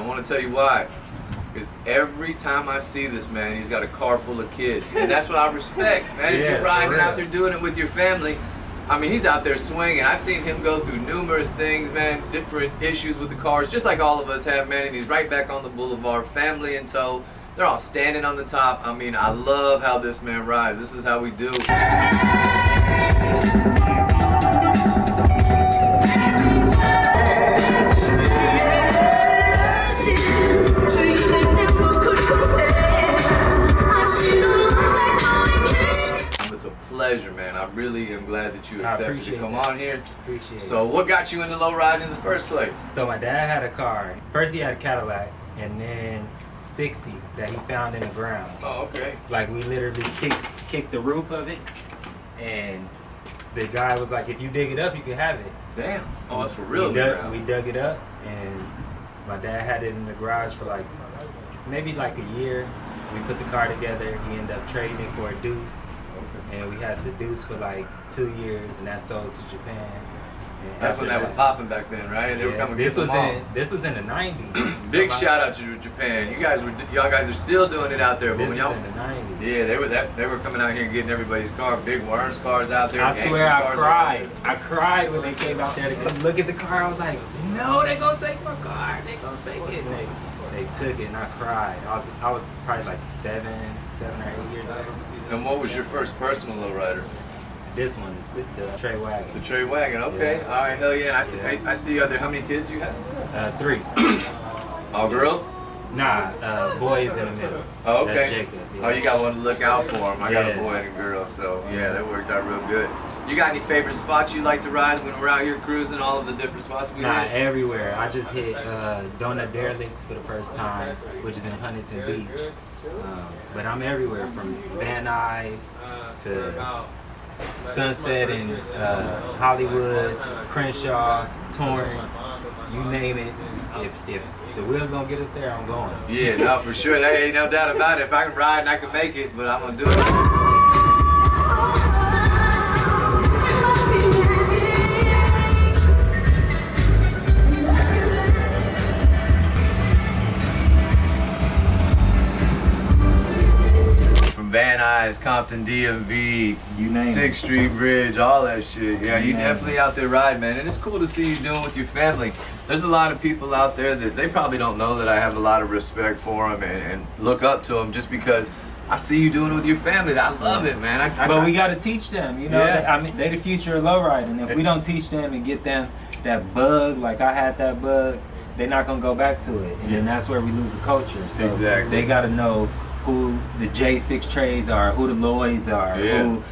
want to tell you why. Because every time I see this man, he's got a car full of kids. And that's what I respect, man. If you're riding out there doing it with your family, I mean, he's out there swinging. I've seen him go through numerous things, man, different issues with the cars, just like all of us have, man. And he's right back on the boulevard, family in tow. They're all standing on the top. I mean, I love how this man rides. This is how we do. It's a pleasure, man. I really am glad that you accepted to come on here. Appreciate it. So what got you into low riding in the first place? So my dad had a car. First he had a Cadillac, and then 60 that he found in the ground. Oh, okay. Like we literally kicked the roof of it, and the guy was like, if you dig it up, you can have it. Damn. Oh, that's for real. We dug it up, and my dad had it in the garage for like maybe like a year. We put the car together. He ended up trading it for a Deuce. Okay. And we had the Deuce for like 2 years, and that sold to Japan. And that's when that was popping back then, right? And they were coming to get them all. This was in the 90s. Big shout out to Japan. Y'all guys are still doing it out there. But this was in the 90s. Yeah, they were coming out here and getting everybody's car. Big Worms cars out there. I swear I cried. I cried when they came out there to come look at the car. I was like, no, they're gonna take my car. They're gonna take it. And they took it, and I cried. I was probably like 7 or 8 years old. And what was your first personal lowrider? This one, the Tray Wagon. The Tray Wagon, okay. Yeah. All right, hell yeah. And I see out there, how many kids you have? 3. All girls? Nah, boys in the middle. Oh, okay. That's Jacob. Yeah. Oh, you got one to look out for him. I got a boy and a girl, so yeah, that works out real good. You got any favorite spots you like to ride when we're out here cruising, all of the different spots we hit? Everywhere. I just hit Donut Derelicts for the first time, which is in Huntington Beach. But I'm everywhere, from Van Nuys to Sunset in Hollywood, Crenshaw, Torrance, you name it. If the wheel's gonna get us there, I'm going. Yeah, no, for sure. There ain't no doubt about it. If I can ride and I can make it, but I'm gonna do it. Van Nuys, Compton DMV, 6th Street Bridge, all that shit. Yeah, you definitely out there riding, man. And it's cool to see you doing with your family. There's a lot of people out there that they probably don't know that I have a lot of respect for them and look up to them just because I see you doing it with your family. I love it, man. But we got to teach them, you know. Yeah. I mean, they the future of lowriding. If we don't teach them and get them that bug, like I had that bug, they're not going to go back to it. And then that's where we lose the culture. So exactly. They got to know who the Jay6trays are, who the Lloyds are, who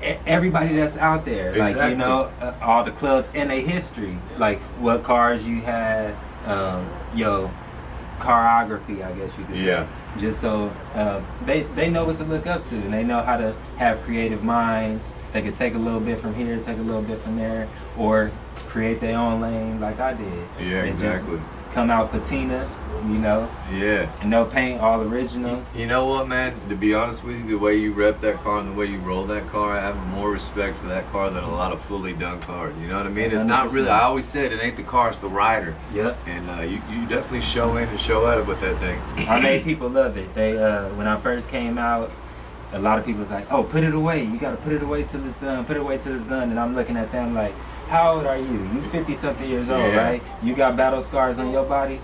everybody that's out there. Exactly. Like, you know, all the clubs and their history. Like what cars you had, choreography, I guess you could say. Just so they know what to look up to, and they know how to have creative minds. They could take a little bit from here, take a little bit from there, or create their own lane like I did. Yeah, and exactly. Just come out patina, you know. Yeah. And no paint, all original. You know what, man? To be honest with you, the way you rep that car and the way you roll that car, I have more respect for that car than a lot of fully done cars. You know what I mean? 100%. It's not really, I always said it ain't the car, it's the rider. Yep. And you definitely show in and show out with that thing. I made people love it. They when I first came out, a lot of people was like, oh, put it away. You got to put it away till it's done. Put it away till it's done. And I'm looking at them like, how old are you? You 50-something years old, right? You got battle scars on your body.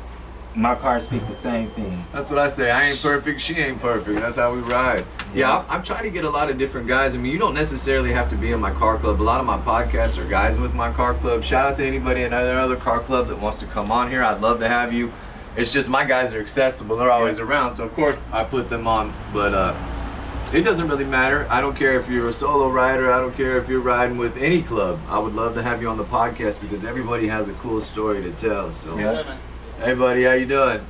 My cars speak the same thing. That's what I say. I ain't perfect, she ain't perfect. That's how we ride. Yeah, I'm trying to get a lot of different guys. I mean, you don't necessarily have to be in my car club. A lot of my podcasts are guys with my car club. Shout out to anybody in other car club that wants to come on here. I'd love to have you. It's just my guys are accessible. They're always around. So, of course, I put them on. But it doesn't really matter. I don't care if you're a solo rider. I don't care if you're riding with any club. I would love to have you on the podcast because everybody has a cool story to tell. So. Yeah. Hey buddy, how you doing?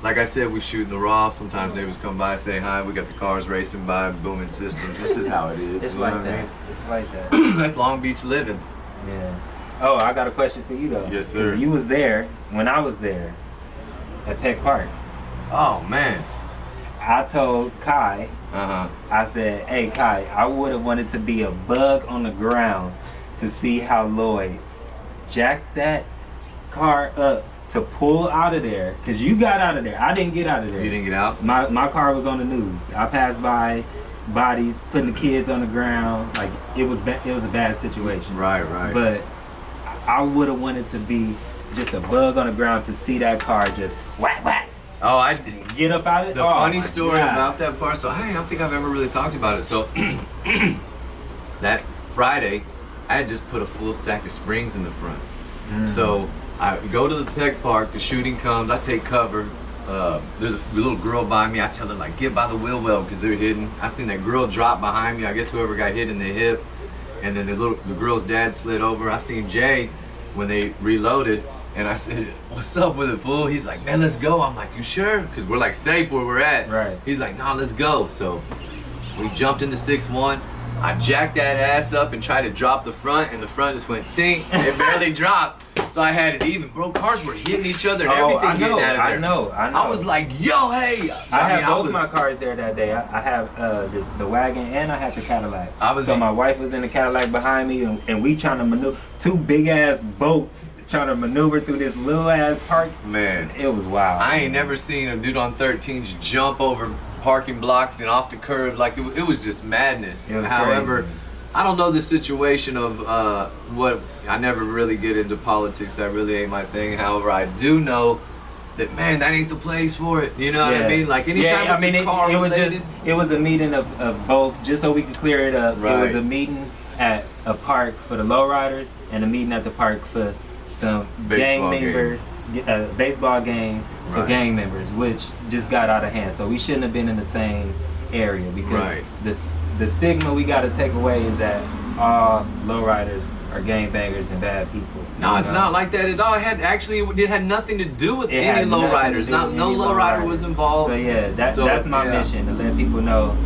Like I said, we shoot in the raw. Sometimes neighbors come by, say hi. We got the cars racing by, booming systems. This is how it is. It's like that. I mean? It's like that. That's Long Beach living. Yeah. Oh, I got a question for you though. Yes, sir. You was there when I was there at Peck Park. Oh man. I told Kai. I said, "Hey Kai, I would have wanted to be a bug on the ground to see how Lloyd jacked that car up to pull out of there, because you got out of there. I didn't get out of there. You didn't get out? My car was on the news. I passed by bodies, putting the kids on the ground. Like, it was a bad situation. Right. But I would have wanted to be just a bug on the ground to see that car just whack, whack. Oh, I get up out of it. The funny story about that part, so I don't think I've ever really talked about it. So that Friday, I had just put a full stack of springs in the front. So I go to the peg park, the shooting comes, I take cover. There's a little girl by me. I tell her, like, get by the wheel well because they're hidden. I seen that girl drop behind me. I guess whoever got hit in the hip. And then the girl's dad slid over. I seen Jay when they reloaded, and I said, what's up with it, fool? He's like, man, let's go. I'm like, you sure? Because we're like safe where we're at. Right. He's like, nah, let's go. So we jumped into 6-1. I jacked that ass up and tried to drop the front, and the front just went tink. It barely dropped. So I had it even. Bro, cars were hitting each other and everything getting out of there. I know. I was like, yo, hey. I had both my cars there that day. I have the wagon and I had the Cadillac. So my wife was in the Cadillac behind me, and we trying to maneuver, two big ass boats trying to maneuver through this little ass park. Man. It was wild. I ain't never seen a dude on 13s jump over parking blocks and off the curb. Like, it was just madness. However, crazy. I don't know the situation of what, I never really get into politics. That really ain't my thing. However, I do know that, man, that ain't the place for it. You know what I mean? Like, anytime it's a car related. It was a meeting of both, just so we could clear it up. Right. It was a meeting at a park for the Lowriders and a meeting at the park for some Baseball gang member, baseball game for gang members, which just got out of hand. So we shouldn't have been in the same area because the stigma we got to take away is that all lowriders are gangbangers and bad people. No, it's not like that at all. It had nothing to do with any lowriders. No lowrider was involved. So yeah, that's my mission, to let people know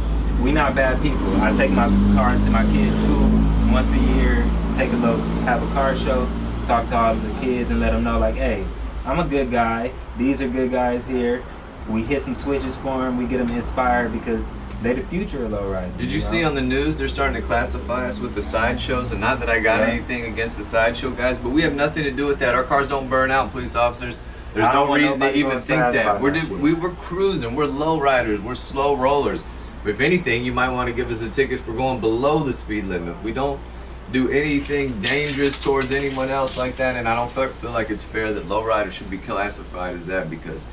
we not bad people. I take my car to my kids' school once a year, have a car show, talk to all the kids and let them know, like, hey, I'm a good guy. These are good guys here. We hit some switches for them. We get them inspired because they the future of lowriders. Did you see on the news they're starting to classify us with the sideshows? And not that I got anything against the sideshow guys, but we have nothing to do with that. Our cars don't burn out, police officers. There's no reason to even think that. We were cruising. We're lowriders. We're slow rollers. If anything, you might want to give us a ticket for going below the speed limit. We don't do anything dangerous towards anyone else like that, and I don't feel like it's fair that lowriders should be classified as that because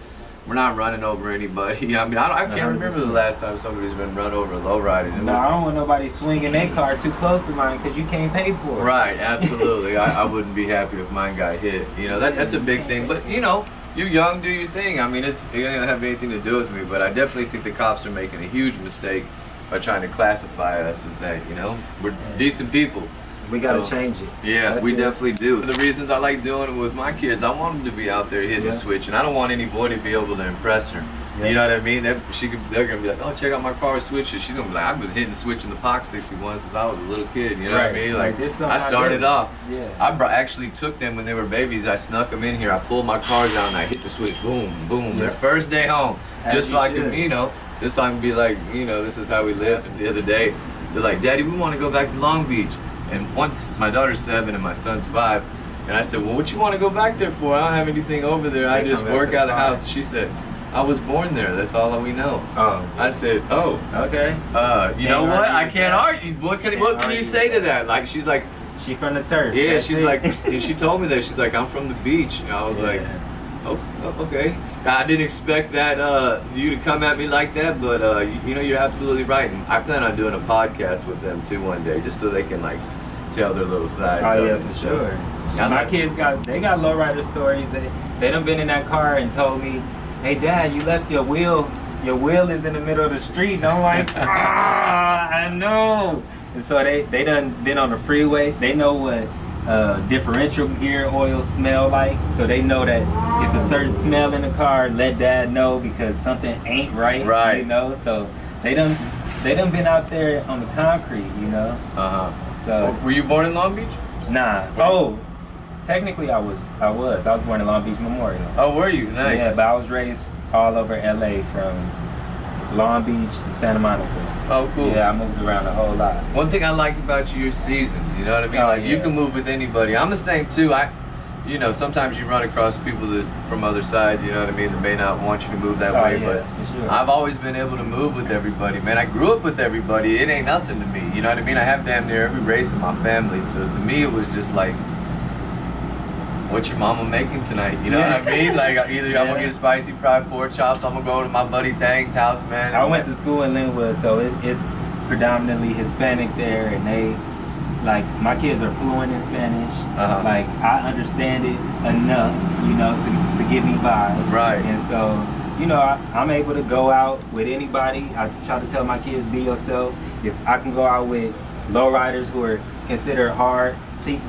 we're not running over anybody. I mean, I can't remember the last time somebody's been run over lowriding. No, I don't want nobody swinging their car too close to mine because you can't pay for it. Right, absolutely. I wouldn't be happy if mine got hit. You know, that's a big thing. But, you know, you're young, do your thing. I mean, it doesn't have anything to do with me, but I definitely think the cops are making a huge mistake by trying to classify us as that, you know? We're decent people. We gotta change it. Yeah, we definitely do. The reasons I like doing it with my kids, I want them to be out there hitting the switch, and I don't want any boy to be able to impress her. You know what I mean? They're gonna be like, oh, check out my car switches. She's gonna be like, I've been hitting the switch in the Pox 61 since I was a little kid. You know what I mean? Like I started off. Yeah. I actually took them when they were babies. I snuck them in here. I pulled my cars out and I hit the switch. Boom, boom. Their first day home, just so I could, you know, just so I can be like, you know, this is how we lived. The other day, they're like, Daddy, we want to go back to Long Beach. And once my daughter's 7 and my son's 5, and I said, well, what you want to go back there for? I don't have anything over there. I just work out of the house. She said, I was born there. That's all we know. Oh. I said, oh. Okay. You know what? I can't argue. What can you say to that? Like, she's like, she from the turf. Yeah, that's she's like, and she told me that. She's like, I'm from the beach. And I was like, oh, okay. I didn't expect that you to come at me like that, but you know, you're absolutely right. And I plan on doing a podcast with them too one day, just so they can like tell their little sides. Oh yeah, for sure. My kids got lowrider stories. They done been in that car and told me, hey Dad, you left your wheel is in the middle of the street. And I'm like, I know. And so they done been on the freeway. They know what differential gear oil smell like, so they know that if a certain smell in the car, let Dad know because something ain't right. You know, so they done been out there on the concrete, you know. So were you born in Long Beach? Nah. Oh, technically I was born in Long Beach Memorial. Oh, were you? Nice. Yeah, but I was raised all over LA from Long Beach to Santa Monica. Oh, cool. Yeah, I moved around a whole lot. One thing I like about you, you're seasoned. You know what I mean? Like you can move with anybody. I'm the same too. you know, sometimes you run across people that from other sides, you know what I mean, that may not want you to move that way, yeah, but for sure. I've always been able to move with everybody, man. I grew up with everybody. It ain't nothing to me, you know what I mean? I have damn near every race in my family, so to me it was just like, what's your mama making tonight? You know what I mean? Like, either I'm gonna get spicy fried pork chops, I'm gonna go to my buddy Thang's house, man. I went to school in Linwood, so it's predominantly Hispanic there, and they, like, my kids are fluent in Spanish. Like, I understand it enough, you know, to get me by. Right. And so, you know, I'm able to go out with anybody. I try to tell my kids, be yourself. If I can go out with lowriders who are considered hard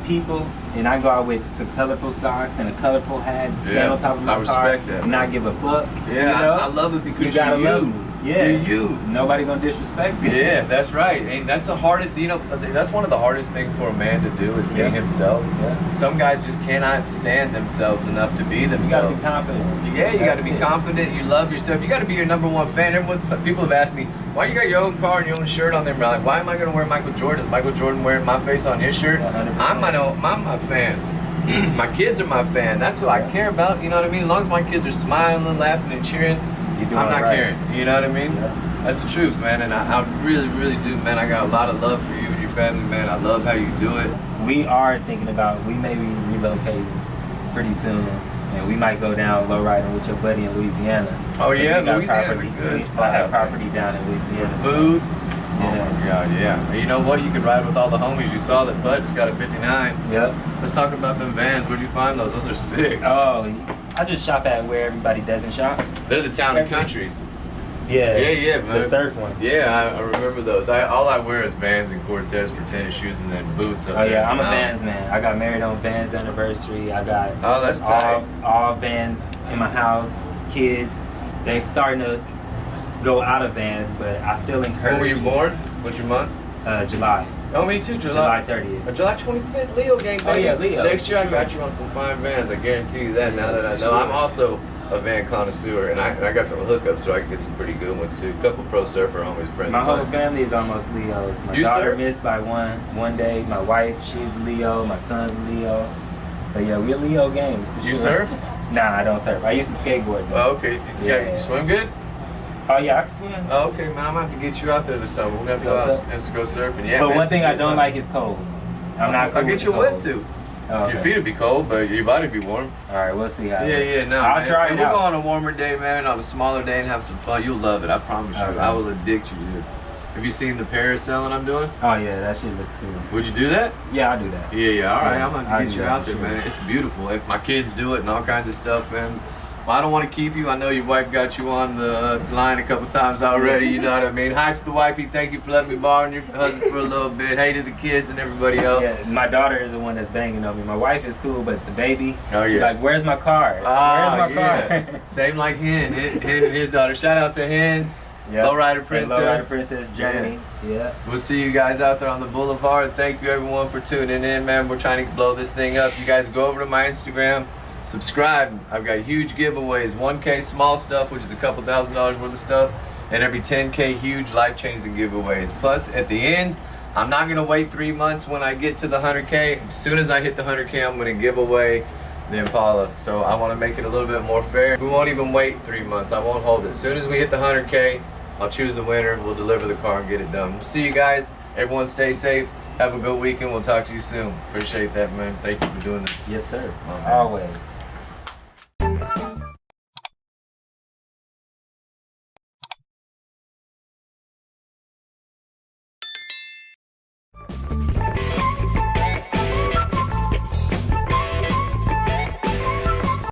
people, and I go out with some colorful socks and a colorful hat, stand on top of my car, respect that, and not give a fuck. Yeah, you know? I love it because you gotta love you. me. Yeah, you. Nobody gonna disrespect me. Yeah, that's right. And that's the hardest, you know, that's one of the hardest things for a man to do is being himself. Yeah. Some guys just cannot stand themselves enough to be themselves. You gotta be confident. Yeah, you That's gotta be it. confident. You love yourself. You gotta be your #1 fan. Some people have asked me, why you got your own car and your own shirt on there? I'm like, why am I gonna wear Michael Jordan? Is Michael Jordan wearing my face on his shirt? 100%. I'm my fan. My kids are my fan. That's who I care about. You know what I mean? As long as my kids are smiling, laughing, and cheering, I'm not caring. You know what I mean? Yeah. That's the truth, man. And I really, really do, man. I got a lot of love for you and your family, man. I love how you do it. We are thinking about, we may be relocating pretty soon, and we might go down lowriding with your buddy in Louisiana. Oh yeah, We got Louisiana's a property. good spot. I have out there. property down in Louisiana. Food. Yeah. Oh my God, yeah. You know what? You could ride with all the homies. You saw that Bud just got a 59. Yep. Let's talk about them vans. Where'd you find those? Those are sick. Oh, I just shop at where everybody doesn't shop. They're the town and countries. Yeah. Yeah, man. The surf ones. Yeah, I remember those. All I wear is Vans and Cortez for tennis shoes and then boots. Up Oh there. yeah, I'm a Vans man. I got married on Vans anniversary. I got Oh, that's tight. all Vans in my house. Kids, they starting to go out of Vans, but I still encourage. When were you born? What's your month? July. Oh, me too. July 30th. July 25th, Leo game, baby. Oh yeah, Leo. Next year I got you on some fine Vans. I guarantee you that. Now that I know, Sure. I'm also a van connoisseur, and I got some hookups, so I can get some pretty good ones too. A couple pro surfer homies, friends. My of whole mine. family is almost Leos. My You daughter surf? missed by one day. My wife, she's Leo. My son's Leo. So yeah, we're Leo gang. for You sure. surf? Nah, I don't surf. I used to skateboard though. Oh, okay. Yeah. You swim good? Oh yeah, I can swim. Oh, okay, man. I'm gonna have to get you out there this summer. We're gonna have to go out and go surfing. Yeah. But man, one it's a thing I good don't time. like is cold. I'm not. I'll cool get with you a cold. wetsuit. Oh, okay. Your feet would be cold, but your body would be warm. All right, we'll see how. Yeah, no. I'll man. try And it we'll go out. on a warmer day, man, on a smaller day and have some fun. You'll love it. I promise you. Okay. I will addict you, dude. Have you seen the parasailing I'm doing? Oh yeah, that shit looks cool. Would you do that? Yeah, I'll do that. Yeah. All right, Yeah, I'm gonna I'll get do you that out for there, sure. man. It's beautiful. If my kids do it and all kinds of stuff, man. Well, I don't want to keep you. I know your wife got you on the line a couple times already. You know what I mean? Hi to the wifey. Thank you for letting me borrow your husband for a little bit. Hey to the kids and everybody else. Yeah, my daughter is the one that's banging on me. My wife is cool, but the baby, Oh, she's yeah. like, "Where's my car? Where's my car?" Same like Hen and his daughter. Shout out to Hen. Yeah. Lowrider Princess. Lowrider Princess, Germany. Yeah. We'll see you guys out there on the boulevard. Thank you everyone for tuning in, man. We're trying to blow this thing up. You guys go over to my Instagram, subscribe. I've got huge giveaways. 1K small stuff, which is a couple $1,000s worth of stuff, and every 10K huge life-changing giveaways. Plus, at the end, I'm not gonna wait 3 months when I get to the 100K. As soon as I hit the 100K, I'm gonna give away the Impala. So I wanna make it a little bit more fair. We won't even wait 3 months. I won't hold it. As soon as we hit the 100K, I'll choose the winner. We'll deliver the car and get it done. We'll see you guys. Everyone stay safe. Have a good weekend. We'll talk to you soon. Appreciate that, man. Thank you for doing this. Yes, sir. Oh, man. Always.